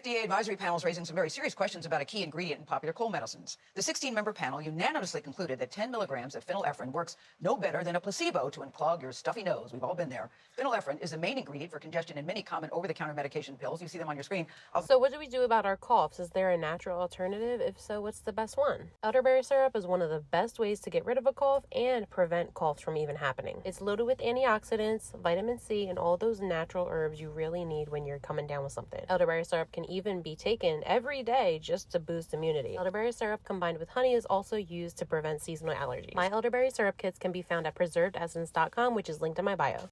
FDA advisory panel is raising some very serious questions about a key ingredient in popular cold medicines. The 16-member panel unanimously concluded that 10 milligrams of phenylephrine works no better than a placebo to unclog your stuffy nose. We've all been there. Phenylephrine is the main ingredient for congestion in many common over-the-counter medication pills. You see them on your screen. So what do we do about our coughs? Is there a natural alternative? If so, what's the best one? Elderberry syrup is one of the best ways to get rid of a cough and prevent coughs from even happening. It's loaded with antioxidants, vitamin C, and all those natural herbs you really need when you're coming down with something. Elderberry syrup can even be taken every day just to boost immunity. Elderberry syrup combined with honey is also used to prevent seasonal allergies. My elderberry syrup kits can be found at preservedessence.com, which is linked in my bio.